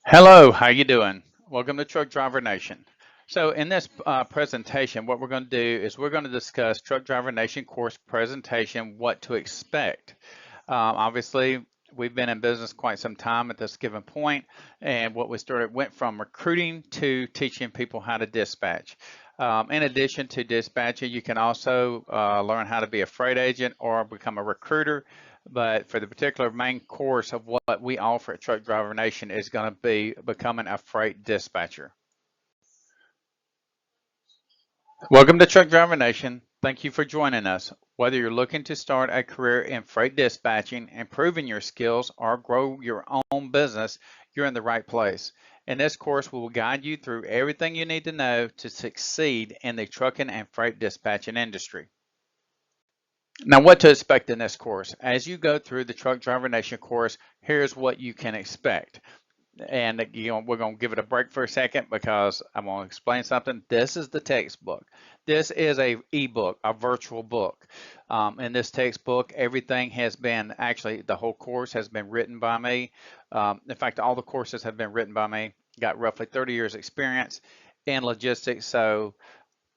Hello, how you doing? Welcome to Truck Driver Nation. So in this presentation, what we're going to do is we're going to discuss Truck Driver Nation course presentation, what to expect. Obviously, we've been in business quite some time at this given point, and what we started went from recruiting to teaching people how to dispatch. In addition to dispatching, you can also learn how to be a freight agent or become a recruiter. But for the particular main course of what we offer at Truck Driver Nation is going to be becoming a freight dispatcher. Welcome to Truck Driver Nation. Thank you for joining us. Whether you're looking to start a career in freight dispatching, improving your skills, or grow your own business, you're in the right place. In this course, we will guide you through everything you need to know to succeed in the trucking and freight dispatching industry. Now, what to expect in this course? As you go through the Truck Driver Nation course, here's what you can expect. And we're going to give it a break for a second because I'm going to explain something. This is the textbook. This is a ebook, a virtual book. In this textbook, everything has been actually the whole course has been written by me. In fact, all the courses have been written by me. Got roughly 30 years experience in logistics, so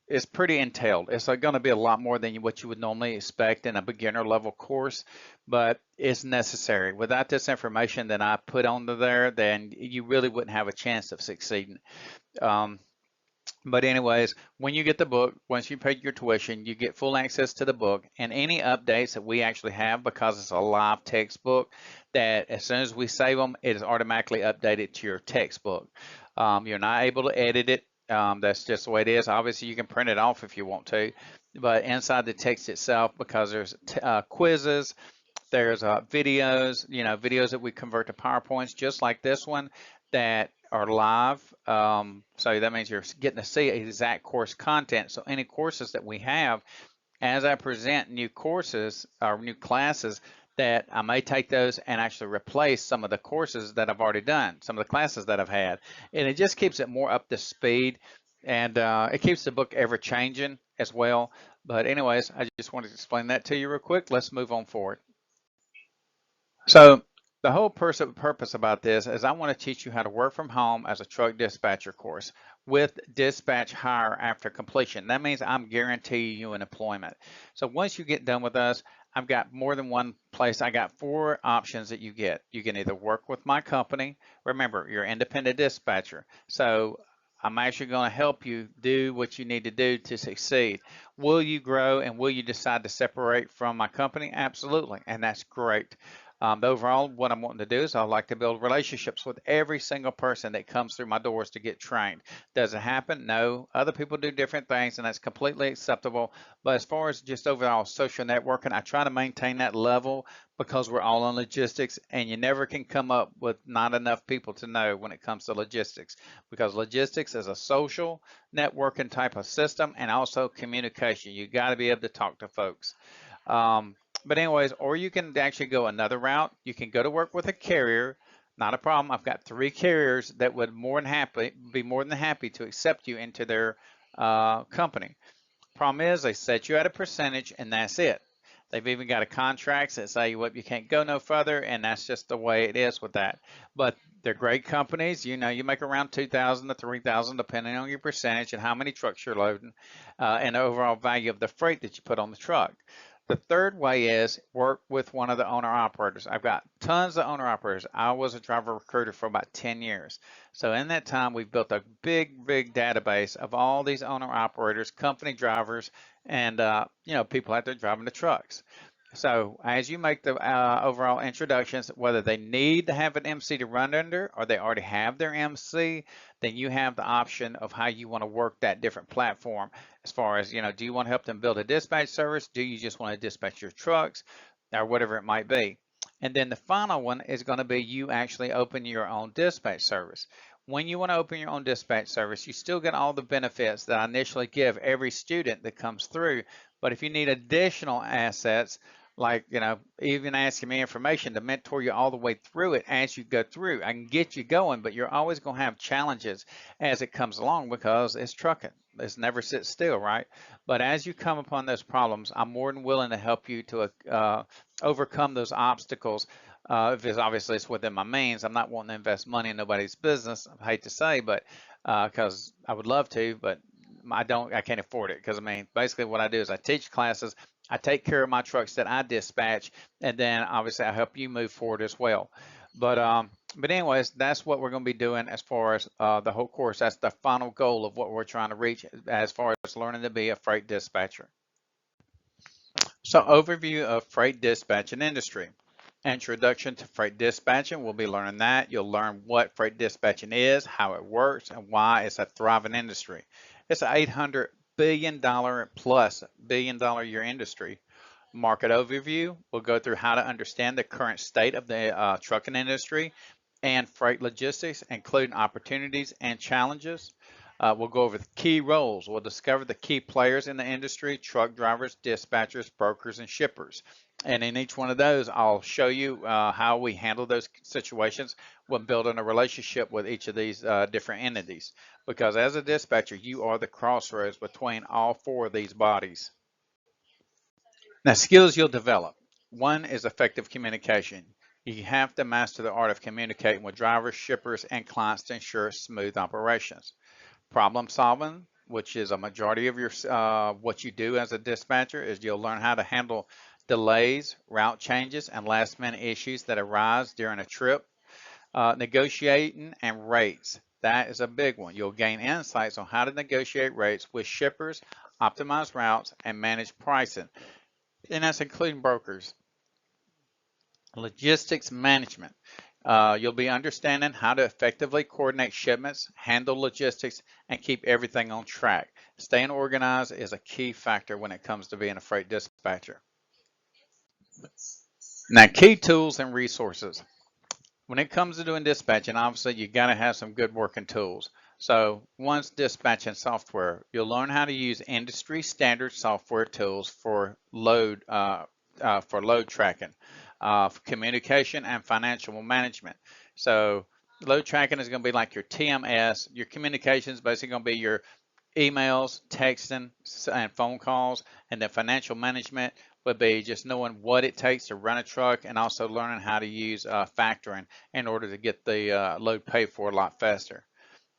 it's pretty entailed. It's going to be a lot more than what you would normally expect in a beginner level course, but it's necessary. Without this information that I put onto there, then you really wouldn't have a chance of succeeding. Um, but anyways, when you get the book, once you pay your tuition, you get full access to the book and any updates that we actually have because it's a live textbook that as soon as we save them, it is automatically updated to your textbook. You're not able to edit it. That's just the way it is. Obviously, you can print it off if you want to, but inside the text itself, because there's quizzes, there's videos, videos that we convert to PowerPoints, just like this one, that are live. So that means you're getting to see exact course content. So any courses that we have, as I present new courses or new classes, that I may take those and actually replace some of the courses that I've already done, some of the classes that I've had. And it just keeps it more up to speed, and it keeps the book ever changing as well. But anyways, I just wanted to explain that to you real quick. Let's move on forward. So the whole purpose about this is I want to teach you how to work from home as a truck dispatcher course with dispatch hire after completion. That means I'm guaranteeing you an employment. So once you get done with us, I've got more than one place. I got four options that you get. You can either work with my company. Remember, you're an independent dispatcher. So I'm actually going to help you do what you need to do to succeed. Will you grow and will you decide to separate from my company? Absolutely, and that's great. Overall, what I'm wanting to do is I like to build relationships with every single person that comes through my doors to get trained. Does it happen? No. Other people do different things, and that's completely acceptable. But as far as just overall social networking, I try to maintain that level because we're all in logistics, and you never can come up with not enough people to know when it comes to logistics, because logistics is a social networking type of system and also communication. You got to be able to talk to folks. Um, but anyways, or you can actually go another route. You can go to work with a carrier. Not a problem. I've got three carriers that would be more than happy to accept you into their company. Problem is, they set you at a percentage, and that's it. They've even got a contract that say what you can't go no further, and that's just the way it is with that. But they're great companies. You make around 2,000 to 3,000 depending on your percentage and how many trucks you're loading, and the overall value of the freight that you put on the truck. The third way is work with one of the owner operators. I've got tons of owner operators. I was a driver recruiter for about 10 years. So in that time, we've built a big database of all these owner operators, company drivers, and people out there driving the trucks. So as you make the overall introductions, whether they need to have an MC to run under or they already have their MC, then you have the option of how you want to work that different platform as far as, do you want to help them build a dispatch service? Do you just want to dispatch your trucks or whatever it might be? And then the final one is going to be you actually open your own dispatch service. When you want to open your own dispatch service, you still get all the benefits that I initially give every student that comes through. But if you need additional assets, like, even asking me information to mentor you all the way through it as you go through, I can get you going, but you're always going to have challenges as it comes along because it's trucking. It's never sit still, right? But as you come upon those problems, I'm more than willing to help you to overcome those obstacles If it's obviously it's within my means. I'm not wanting to invest money in nobody's business. I hate to say, but because I would love to, but I can't afford it. Because I mean, basically what I do is I teach classes, I take care of my trucks that I dispatch, and then obviously I help you move forward as well. But anyways, that's what we're going to be doing as far as the whole course. That's the final goal of what we're trying to reach as far as learning to be a freight dispatcher. So overview of freight dispatching industry. Introduction to freight dispatching, we'll be learning that. You'll learn what freight dispatching is, how it works, and why it's a thriving industry. It's an $800 billion plus billion-dollar year industry. Market overview, we'll go through how to understand the current state of the trucking industry and freight logistics, including opportunities and challenges. We'll go over the key roles. We'll discover the key players in the industry: truck drivers, dispatchers, brokers, and shippers. And in each one of those, I'll show you how we handle those situations when building a relationship with each of these different entities. Because as a dispatcher, you are the crossroads between all four of these bodies. Now, skills you'll develop. One is effective communication. You have to master the art of communicating with drivers, shippers, and clients to ensure smooth operations. Problem solving, which is a majority of your what you do as a dispatcher, is you'll learn how to handle delays, route changes, and last minute issues that arise during a trip. Negotiating and rates. That is a big one. You'll gain insights on how to negotiate rates with shippers, optimize routes, and manage pricing. And that's including brokers. Logistics management. You'll be understanding how to effectively coordinate shipments, handle logistics, and keep everything on track. Staying organized is a key factor when it comes to being a freight dispatcher. Now, key tools and resources. When it comes to doing dispatching, obviously you got to have some good working tools. So one's dispatching software. You'll learn how to use industry standard software tools for load tracking, for communication and financial management. So load tracking is going to be like your TMS. Your communication is basically going to be your emails, texting, and phone calls, and then financial management would be just knowing what it takes to run a truck and also learning how to use factoring in order to get the load paid for a lot faster.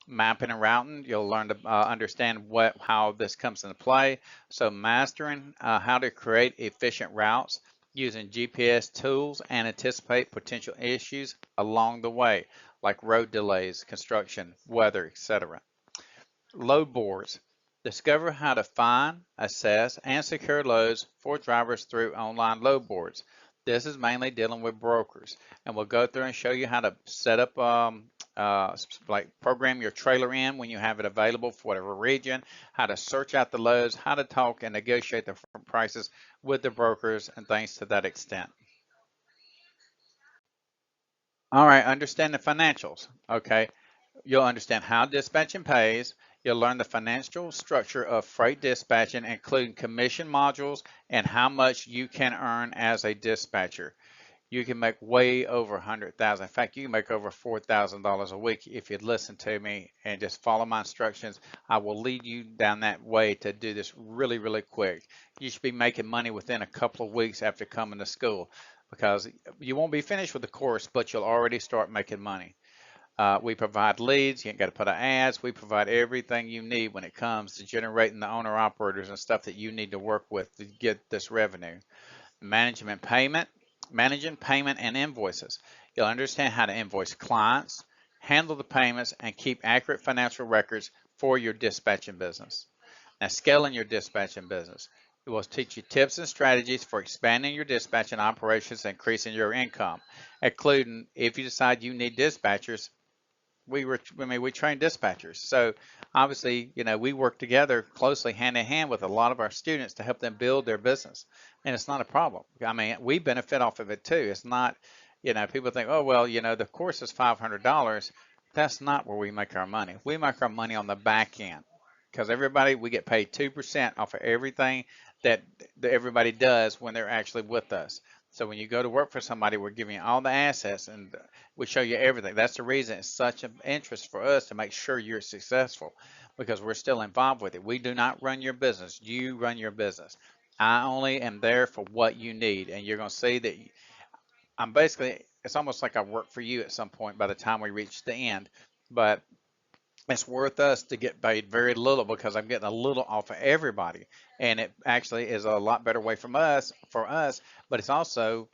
Mapping and routing, you'll learn to understand how this comes into play. So mastering how to create efficient routes using GPS tools and anticipate potential issues along the way, like road delays, construction, weather, etc. Load boards. Discover how to find, assess, and secure loads for drivers through online load boards. This is mainly dealing with brokers, and we'll go through and show you how to set up, like program your trailer in when you have it available for whatever region, how to search out the loads, how to talk and negotiate the prices with the brokers, and things to that extent. All right, understand the financials. Okay, you'll understand how dispatching pays. You'll learn the financial structure of freight dispatching, including commission modules and how much you can earn as a dispatcher. You can make way over 100,000. In fact, you can make over $4,000 a week if you listen to me and just follow my instructions. I will lead you down that way to do this really, really quick. You should be making money within a couple of weeks after coming to school, because you won't be finished with the course, but you'll already start making money. We provide leads. You ain't got to put out ads. We provide everything you need when it comes to generating the owner operators and stuff that you need to work with to get this revenue. Management payment, Managing payment and invoices. You'll understand how to invoice clients, handle the payments, and keep accurate financial records for your dispatching business. Now, scaling your dispatching business. It will teach you tips and strategies for expanding your dispatching operations and increasing your income, including if you decide you need dispatchers. We train dispatchers. So obviously, we work together closely hand in hand with a lot of our students to help them build their business. And it's not a problem. I mean, we benefit off of it too. It's not, people think, oh, well, the course is $500. That's not where we make our money. We make our money on the back end, because we get paid 2% off of everything that everybody does when they're actually with us. So when you go to work for somebody, we're giving you all the assets and we show you everything. That's the reason it's such an interest for us to make sure you're successful, because we're still involved with it. We do not run your business. You run your business. I only am there for what you need. And you're going to see that I'm basically it's almost like I work for you at some point by the time we reach the end. But it's worth us to get paid very little because I'm getting a little off of everybody, and it actually is a lot better way from us for us. But it's also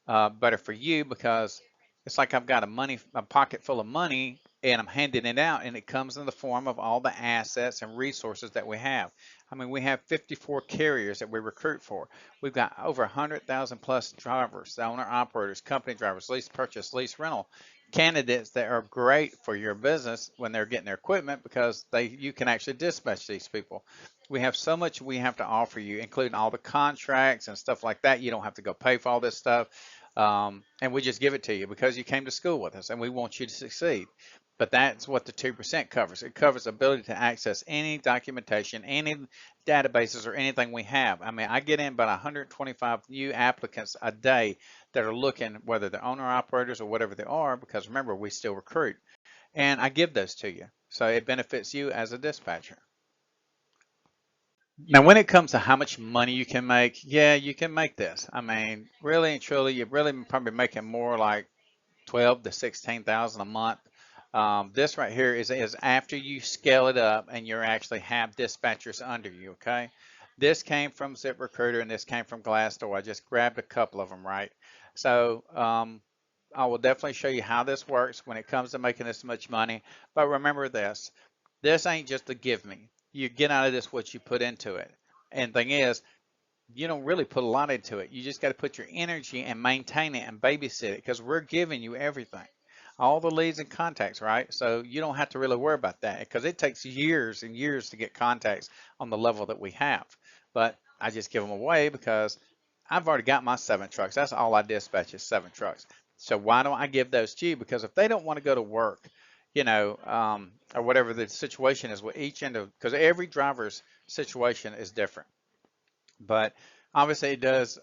better for you because it's like I've got a pocket full of money, and I'm handing it out, and it comes in the form of all the assets and resources that we have. I mean, we have 54 carriers that we recruit for. We've got over 100,000 plus drivers, owner operators, company drivers, lease purchase, lease rental candidates that are great for your business when they're getting their equipment because you can actually dispatch these people. We have so much we have to offer you, including all the contracts and stuff like that. You don't have to go pay for all this stuff. And we just give it to you because you came to school with us and we want you to succeed. But that's what the 2% covers. It covers the ability to access any documentation, any databases, or anything we have. I mean, I get in about 125 new applicants a day that are looking, whether they're owner operators or whatever they are, because remember, we still recruit. And I give those to you. So it benefits you as a dispatcher. Now, when it comes to how much money you can make, yeah, you can make this. I mean, really and truly, you're really probably making more like 12 to 16,000 a month. This right here is after you scale it up and you actually have dispatchers under you. Okay, this came from ZipRecruiter and this came from Glassdoor. I just grabbed a couple of them, right? So I will definitely show you how this works when it comes to making this much money. But remember this: this ain't just a give me. You get out of this what you put into it. And thing is, you don't really put a lot into it. You just got to put your energy and maintain it and babysit it because we're giving you everything, all the leads and contacts, right? So you don't have to really worry about that because it takes years and years to get contacts on the level that we have. But I just give them away because I've already got my 7 trucks. That's all I dispatch is 7 trucks. So why don't I give those to you? Because if they don't want to go to work, or whatever the situation is with each end of, because every driver's situation is different. But obviously, it does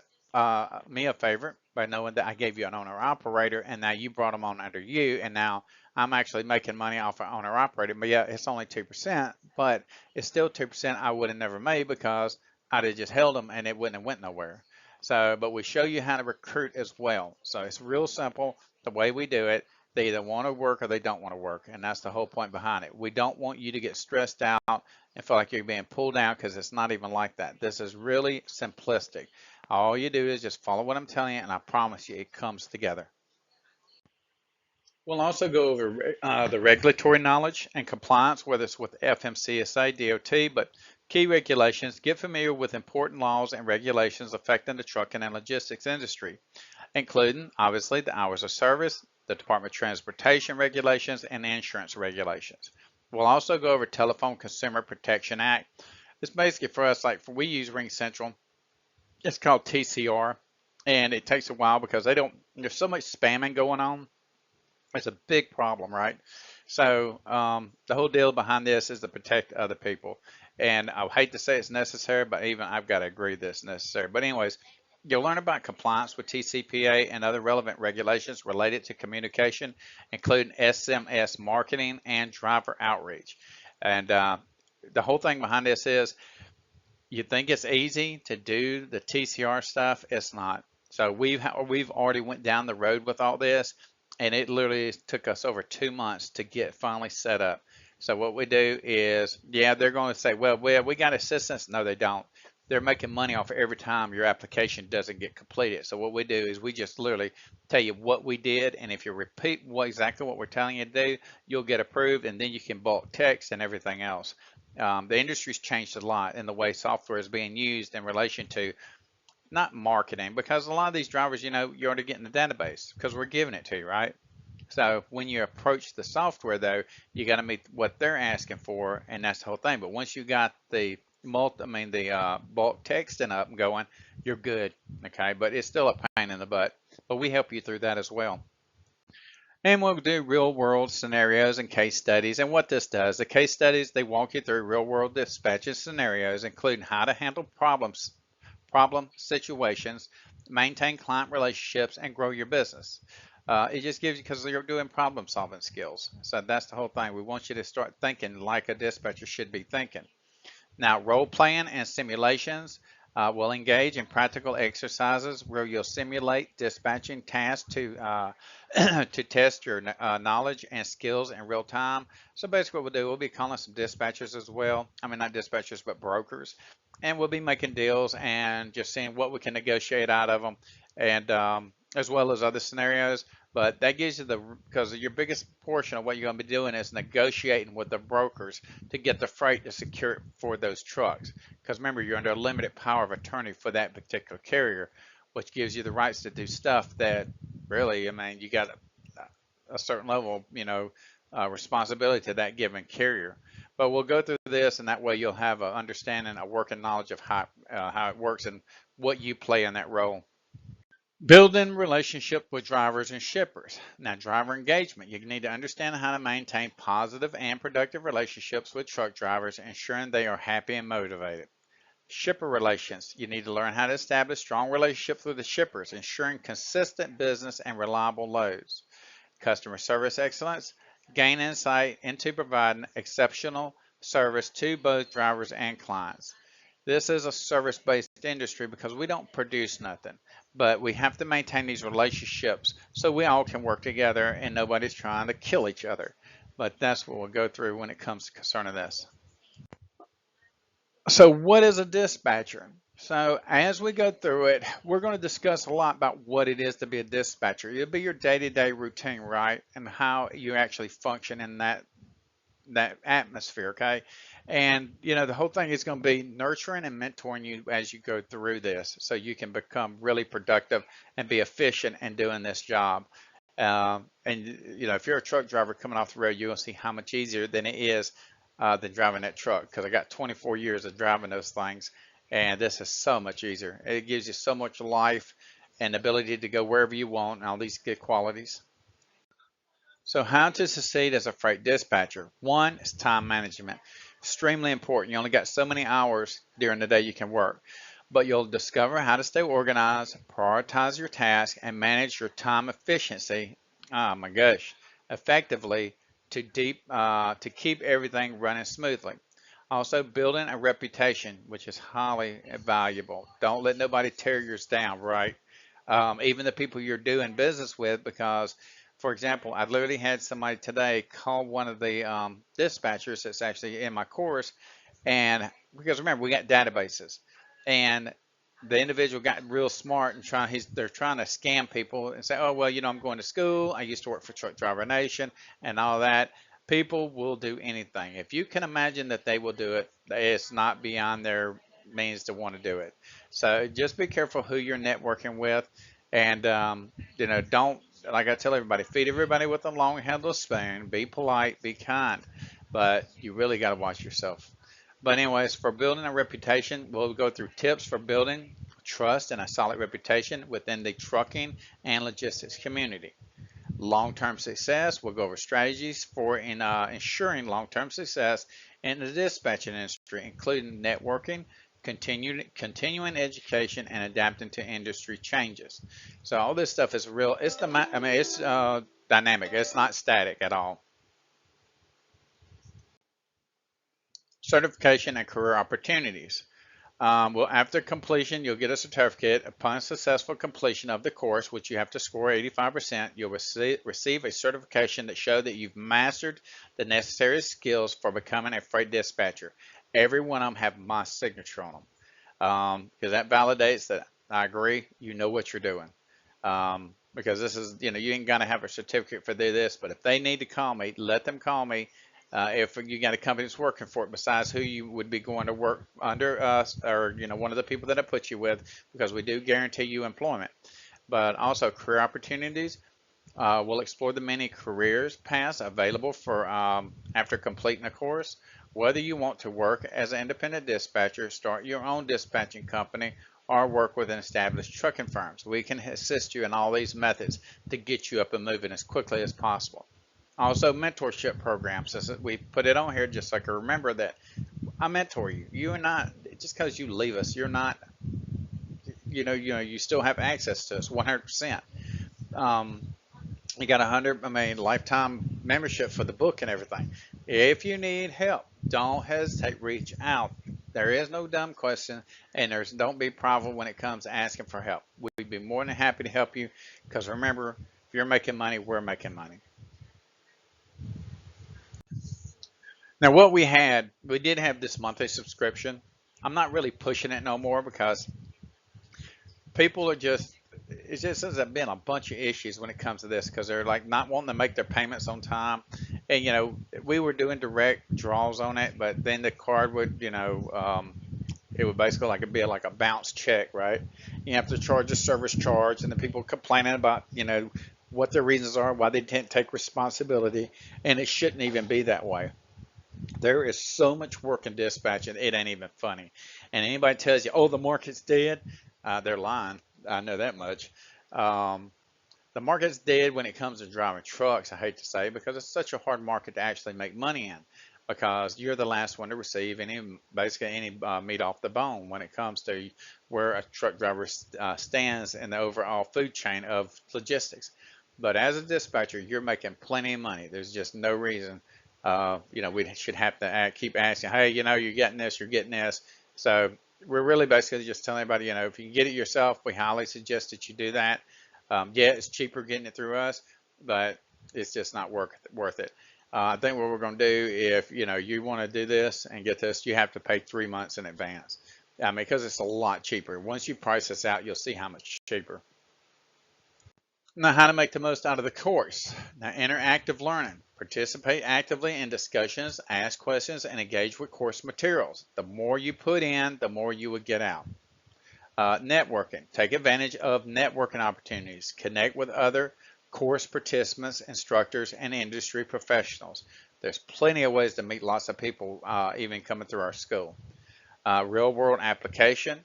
me a favor by knowing that I gave you an owner operator and now you brought them on under you. And now I'm actually making money off of owner operator. But yeah, it's only 2%, but it's still 2% I would have never made because I'd have just held them and it wouldn't have went nowhere. So, but we show you how to recruit as well. So it's real simple the way we do it. They either want to work or they don't want to work. And that's the whole point behind it. We don't want you to get stressed out and feel like you're being pulled down because it's not even like that. This is really simplistic. All you do is just follow what I'm telling you, and I promise you it comes together. We'll also go over the regulatory knowledge and compliance, whether it's with FMCSA, DOT, but key regulations. Get familiar with important laws and regulations affecting the trucking and logistics industry, including, obviously, the hours of service, the Department of Transportation regulations, and insurance regulations. We'll also go over Telephone Consumer Protection Act. It's basically for us, we use Ring Central. It's called TCR, and it takes a while because there's so much spamming going on. It's a big problem, right? So the whole deal behind this is to protect other people. And I hate to say it's necessary, but even I've got to agree that it's necessary. But anyways, you'll learn about compliance with TCPA and other relevant regulations related to communication, including SMS marketing and driver outreach. And the whole thing behind this is you think it's easy to do the TCR stuff. It's not. So we've already went down the road with all this, and it literally took us over 2 months to get finally set up. So what we do is, yeah, they're going to say, well, we got assistance. No, they don't. They're making money off every time your application doesn't get completed. So what we do is we just literally tell you what we did, and if you repeat exactly what we're telling you to do, you'll get approved, and then you can bulk text and everything else. The industry's changed a lot in the way software is being used in relation to not marketing, because a lot of these drivers, you're already getting the database because we're giving it to you, right? So when you approach the software, though, you got to meet what they're asking for, and that's the whole thing. But once you got the bulk texting up and going, you're good, okay? But it's still a pain in the butt. But we help you through that as well. And we'll do real world scenarios and case studies. And what this does, the case studies, they walk you through real world dispatches scenarios, including how to handle problem situations, maintain client relationships, and grow your business. It just gives you, because you're doing problem solving skills. So that's the whole thing. We want you to start thinking like a dispatcher should be thinking. Now, role playing and simulations. We'll engage in practical exercises where you'll simulate dispatching tasks to test your knowledge and skills in real time. So basically, what we'll do, we'll be calling some dispatchers as well. I mean, not dispatchers, but brokers, and we'll be making deals and just seeing what we can negotiate out of them, and as well as other scenarios. But that gives you because your biggest portion of what you're going to be doing is negotiating with the brokers to get the freight to secure for those trucks. Because remember, you're under a limited power of attorney for that particular carrier, which gives you the rights to do stuff that really, I mean, you got a certain level, responsibility to that given carrier. But we'll go through this, and that way you'll have an understanding, a working knowledge of how it works and what you play in that role. Building relationship with drivers and shippers. Now, driver engagement. You need to understand how to maintain positive and productive relationships with truck drivers, ensuring they are happy and motivated. Shipper relations. You need to learn how to establish strong relationships with the shippers, ensuring consistent business and reliable loads. Customer service excellence. Gain insight into providing exceptional service to both drivers and clients. This is a service-based industry because we don't produce nothing, but we have to maintain these relationships so we all can work together and nobody's trying to kill each other. But that's what we'll go through when it comes to concerning this. So what is a dispatcher? So as we go through it, we're going to discuss a lot about what it is to be a dispatcher. It'll be your day-to-day routine, right? And how you actually function in that atmosphere, okay? And the whole thing is going to be nurturing and mentoring you as you go through this so you can become really productive and be efficient in doing this job. And if you're a truck driver coming off the road, you'll see how much easier than it is than driving that truck, because I got 24 years of driving those things, and this is so much easier. It gives you so much life and ability to go wherever you want and all these good qualities. So how to succeed as a freight dispatcher? One is time management. Extremely important. You only got so many hours during the day you can work, but you'll discover how to stay organized, prioritize your tasks, and manage your time efficiency. Oh my gosh, effectively to keep everything running smoothly. Also, building a reputation, which is highly valuable. Don't let nobody tear yours down, right? Even the people you're doing business with, because, for example, I literally had somebody today call one of the dispatchers that's actually in my course, and because remember, we got databases, and the individual got real smart and they're trying to scam people and say, oh, well, I'm going to school. I used to work for Truck Driver Nation and all that. People will do anything. If you can imagine that they will do it, it's not beyond their means to want to do it. So just be careful who you're networking with, and don't, like I tell everybody, feed everybody with a long handled spoon. Be polite, be kind, but you really got to watch yourself. But anyways, for building a reputation, we'll go through tips for building trust and a solid reputation within the trucking and logistics community. Long-term success, we'll go over strategies for ensuring long-term success in the dispatching industry, including networking, continuing education, and adapting to industry changes. So all this stuff is real. It's dynamic. It's not static at all. Certification and career opportunities. Well, after completion, you'll get a certificate. Upon successful completion of the course, which you have to score 85%, you'll receive a certification that shows that you've mastered the necessary skills for becoming a freight dispatcher. Every one of them have my signature on them, because that validates that I agree, you know what you're doing. Because this is, you ain't gonna have a certificate for this, but if they need to call me, let them call me. If you got a company that's working for it besides who you would be going to work under us, or one of the people that I put you with, because we do guarantee you employment. But also career opportunities. We'll explore the many careers paths available for after completing a course. Whether you want to work as an independent dispatcher, start your own dispatching company, or work with an established trucking firms, we can assist you in all these methods to get you up and moving as quickly as possible. Also, mentorship programs. We put it on here just so I can remember that I mentor you. You are not, just because you leave us, you're not, you still have access to us 100%. You got 100, lifetime membership for the book and everything. If you need help, don't hesitate, reach out. There is no dumb question, and don't be prideful when it comes to asking for help. We'd be more than happy to help you because remember, if you're making money, we're making money. Now, what we did have this monthly subscription. I'm not really pushing it no more because people are just, it just has been a bunch of issues when it comes to this because they're like not wanting to make their payments on time. And, we were doing direct draws on it, but then the card would, it would basically be like a bounce check, right? You have to charge a service charge, and the people complaining about, what their reasons are, why they didn't take responsibility, and it shouldn't even be that way. There is so much work in dispatching, it ain't even funny. And anybody tells you, oh, the market's dead, they're lying. I know that much. Um, the market's dead when it comes to driving trucks, I hate to say, because it's such a hard market to actually make money in because you're the last one to receive basically any meat off the bone when it comes to where a truck driver stands in the overall food chain of logistics. But as a dispatcher, you're making plenty of money. There's just no reason, we should have to keep asking, hey, you're getting this, you're getting this. So we're really basically just telling everybody, if you can get it yourself, we highly suggest that you do that. Yeah, it's cheaper getting it through us, but it's just not worth it. I think what we're going to do, if you want to do this and get this, you have to pay 3 months in advance. I mean, because it's a lot cheaper. Once you price this out, you'll see how much cheaper. Now, how to make the most out of the course. Now, interactive learning. Participate actively in discussions, ask questions, and engage with course materials. The more you put in, the more you will get out. Networking. Take advantage of networking opportunities. Connect with other course participants, instructors, and industry professionals. There's plenty of ways to meet lots of people even coming through our school. Real world application.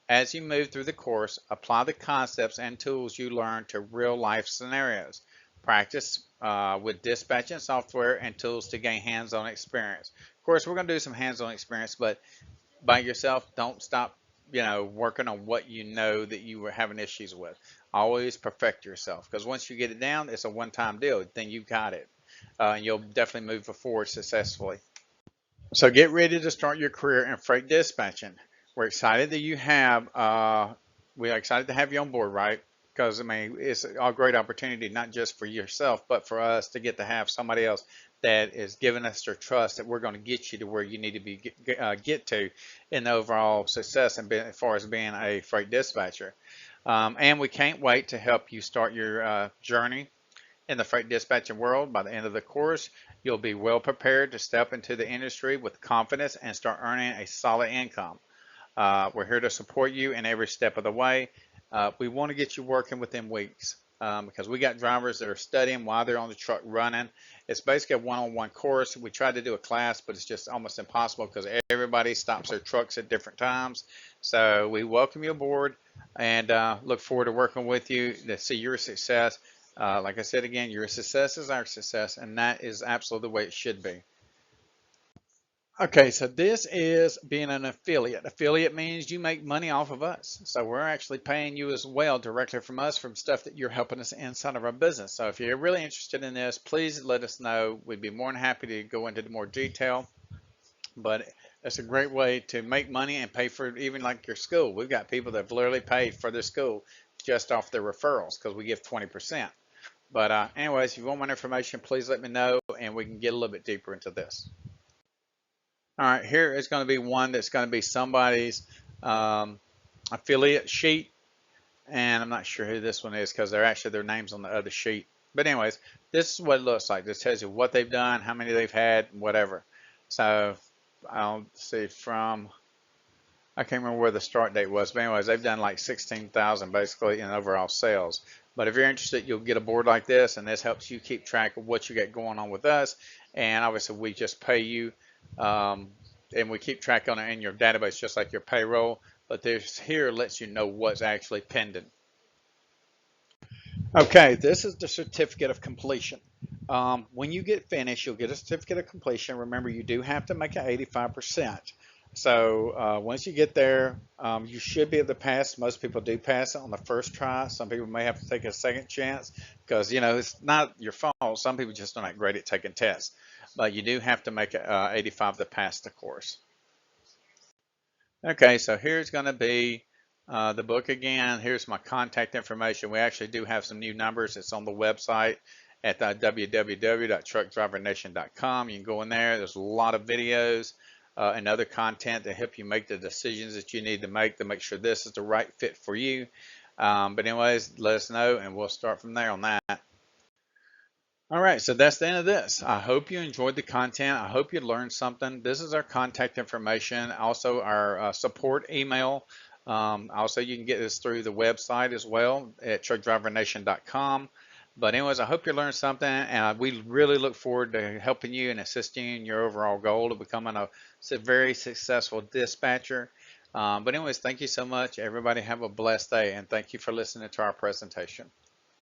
As you move through the course, apply the concepts and tools you learn to real life scenarios. Practice with dispatching software and tools to gain hands-on experience. Of course, we're going to do some hands-on experience, but by yourself, don't stop, working on what you know that you were having issues with. Always perfect yourself because once you get it down, it's a one-time deal. Then you got it, and you'll definitely move forward successfully. So get ready to start your career in freight dispatching. We're excited that we're excited to have you on board, right? Because I mean, it's a great opportunity, not just for yourself, but for us to get to have somebody else that is giving us their trust that we're going to get you to where you need to get to in the overall success and as far as being a freight dispatcher. And we can't wait to help you start your journey in the freight dispatching world. By the end of the course, you'll be well prepared to step into the industry with confidence and start earning a solid income. We're here to support you in every step of the way. We want to get you working within weeks because we got drivers that are studying while they're on the truck running. It's basically a one-on-one course. We tried to do a class, but it's just almost impossible because everybody stops their trucks at different times. So we welcome you aboard and look forward to working with you to see your success. Like I said again, your success is our success, and that is absolutely the way it should be. Okay, so this is being an affiliate. Affiliate means you make money off of us. So we're actually paying you as well directly from us from stuff that you're helping us inside of our business. So if you're really interested in this, please let us know. We'd be more than happy to go into more detail. But it's a great way to make money and pay for even like your school. We've got people that have literally paid for their school just off their referrals because we give 20%. But anyways, if you want more information, please let me know and we can get a little bit deeper into this. All right, here is going to be one that's going to be somebody's affiliate sheet, and I'm not sure who this one is because their names on the other sheet. But anyways, this is what it looks like. This tells you what they've done, how many they've had, whatever. So I'll see I can't remember where the start date was, but anyways, they've done like 16,000 basically in overall sales. But if you're interested, you'll get a board like this, and this helps you keep track of what you got going on with us. And obviously, we just pay you, and we keep track on it in your database, just like your payroll. But this here lets you know what's actually pending. Okay, this is the certificate of completion. When you get finished, you'll get a certificate of completion. Remember, you do have to make it 85%. So once you get there, you should be able to pass. Most people do pass it on the first try. Some people may have to take a second chance because, it's not your fault. Some people just are not great at taking tests. But you do have to make it 85 to pass the course. Okay, so here's going to be the book again. Here's my contact information. We actually do have some new numbers. It's on the website at www.truckdrivernation.com. You can go in there. There's a lot of videos and other content to help you make the decisions that you need to make sure this is the right fit for you. But anyways, let us know and we'll start from there on that. All right, so that's the end of this. I hope you enjoyed the content. I hope you learned something. This is our contact information, also our support email. Also, you can get this through the website as well at truckdrivernation.com. But anyways, I hope you learned something, and we really look forward to helping you and assisting you in your overall goal of becoming a very successful dispatcher. But anyways, thank you so much. Everybody have a blessed day, and thank you for listening to our presentation.